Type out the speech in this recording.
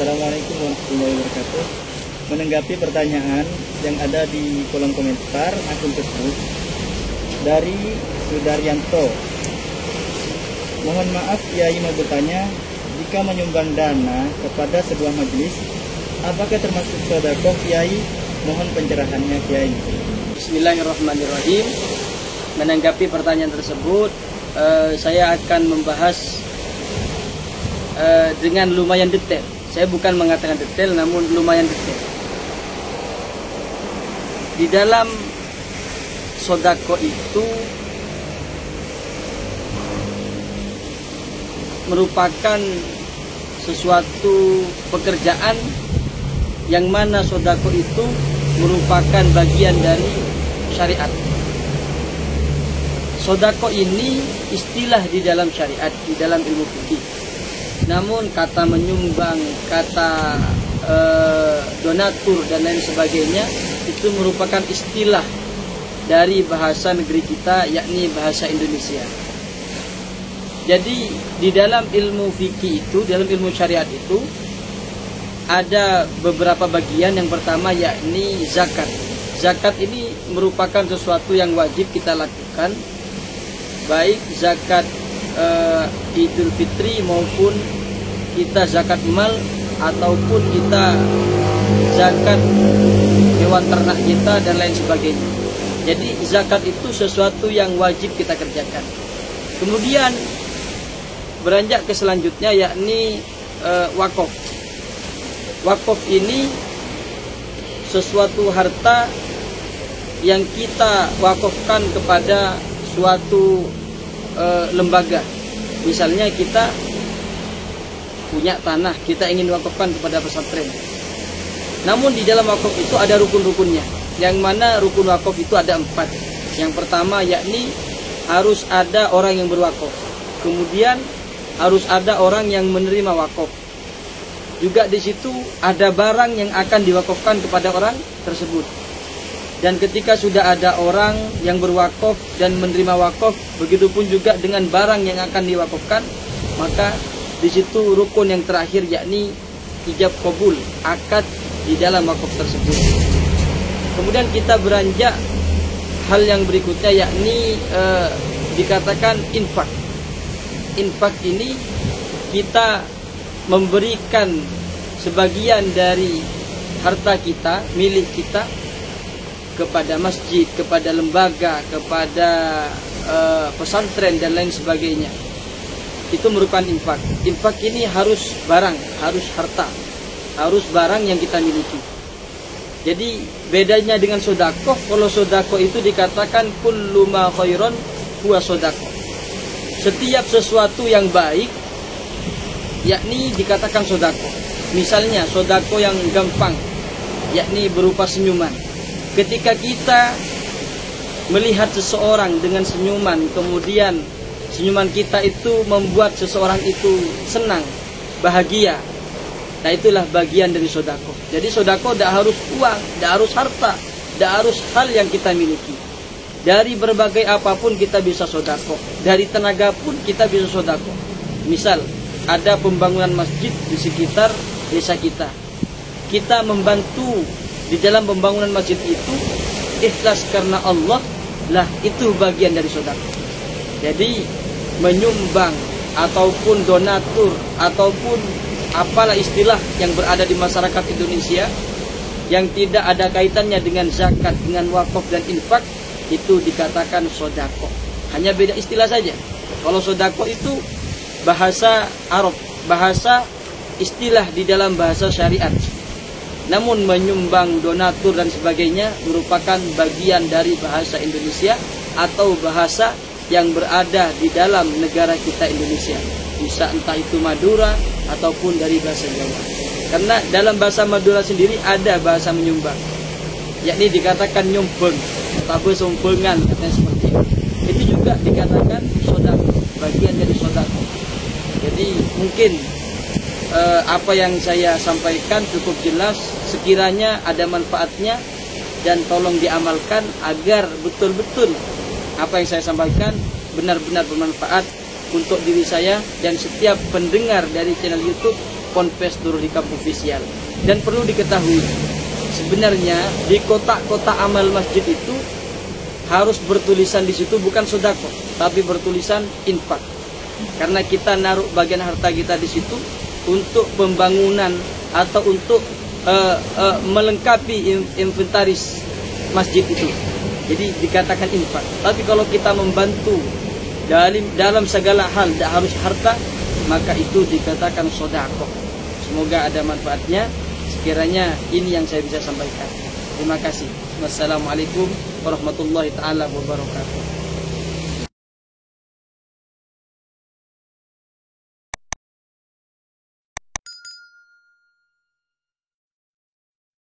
Assalamualaikum warahmatullahi wabarakatuh. Menanggapi pertanyaan yang ada di kolom komentar akun Facebook dari Sudaryanto. Mohon maaf Kiai mau bertanya, jika menyumbang dana kepada sebuah majelis, apakah termasuk sedekah Kiai? Mohon pencerahannya Kiai. Bismillahirrahmanirrahim. Menanggapi pertanyaan tersebut, saya akan membahas dengan lumayan detail. Saya bukan mengatakan detail, namun lumayan detail. Di dalam sodako itu merupakan sesuatu pekerjaan yang mana sodako itu merupakan bagian dari syariat. Sodako ini istilah di dalam syariat, di dalam ilmu fikih. Namun kata menyumbang, kata donatur dan lain sebagainya itu merupakan istilah dari bahasa negeri kita, yakni bahasa Indonesia. Jadi di dalam ilmu fikih itu, dalam ilmu syariat itu ada beberapa bagian. Yang pertama yakni zakat. Zakat ini merupakan sesuatu yang wajib kita lakukan, baik zakat Idul Fitri maupun kita zakat mal ataupun kita zakat hewan ternak kita dan lain sebagainya. Jadi zakat itu sesuatu yang wajib kita kerjakan. Kemudian beranjak ke selanjutnya yakni wakaf. Wakaf ini sesuatu harta yang kita wakafkan kepada suatu lembaga. Misalnya kita punya tanah, kita ingin wakafkan kepada pesantren. Namun di dalam wakaf itu ada rukun-rukunnya, yang mana rukun wakaf itu ada 4. Yang pertama yakni harus ada orang yang berwakaf. Kemudian harus ada orang yang menerima wakaf. Juga di situ ada barang yang akan diwakafkan kepada orang tersebut. Dan ketika sudah ada orang yang berwakaf dan menerima wakaf, begitupun juga dengan barang yang akan diwakafkan, maka di situ rukun yang terakhir yakni ijab qabul, akad di dalam wakaf tersebut. Kemudian kita beranjak hal yang berikutnya yakni dikatakan infak. Infak ini kita memberikan sebagian dari harta kita, milik kita, kepada masjid, kepada lembaga, kepada pesantren dan lain sebagainya. Itu merupakan infak. Infak ini harus barang, harus harta, harus barang yang kita miliki. Jadi bedanya dengan sodakoh, kalau sodakoh itu dikatakan kullu ma khairon huwa sodakoh. Setiap sesuatu yang baik yakni dikatakan sodakoh. Misalnya sodakoh yang gampang yakni berupa senyuman. Ketika kita melihat seseorang dengan senyuman, kemudian senyuman kita itu membuat seseorang itu senang, bahagia. Nah itulah bagian dari sodako. Jadi sodako tidak harus uang, tidak harus harta, tidak harus hal yang kita miliki. Dari berbagai apapun kita bisa sodako. Dari tenaga pun kita bisa sodako. Misal ada pembangunan masjid di sekitar desa kita. Kita membantu di dalam pembangunan masjid itu ikhlas karena Allah, lah itu bagian dari sodako. Jadi menyumbang ataupun donatur ataupun apalah istilah yang berada di masyarakat Indonesia yang tidak ada kaitannya dengan zakat, dengan wakaf dan infak, itu dikatakan sodako. Hanya beda istilah saja. Kalau sodako itu bahasa Arab, bahasa istilah di dalam bahasa syariat. Namun menyumbang, donatur dan sebagainya merupakan bagian dari bahasa Indonesia atau bahasa yang berada di dalam negara kita Indonesia. Bisa entah itu Madura ataupun dari bahasa Jawa. Karena dalam bahasa Madura sendiri ada bahasa menyumbang, yakni dikatakan nyumbeng atau sumbengan, katanya seperti itu. Itu juga dikatakan sodako, bagian dari sodako. Jadi mungkin apa yang saya sampaikan cukup jelas. Sekiranya ada manfaatnya dan tolong diamalkan agar betul-betul apa yang saya sampaikan benar-benar bermanfaat untuk diri saya dan setiap pendengar dari channel YouTube Ponpes Nurul Hikam Official. Dan perlu diketahui, sebenarnya di kotak-kotak amal masjid itu harus bertulisan di situ bukan sodako, tapi bertulisan infak. Karena kita naruh bagian harta kita di situ untuk pembangunan atau untuk melengkapi inventaris masjid itu. Jadi dikatakan infak. Tapi kalau kita membantu dalam segala hal, tidak harus harta, maka itu dikatakan sodako. Semoga ada manfaatnya. Sekiranya ini yang saya bisa sampaikan. Terima kasih. Wassalamualaikum warahmatullahi taala wabarakatuh.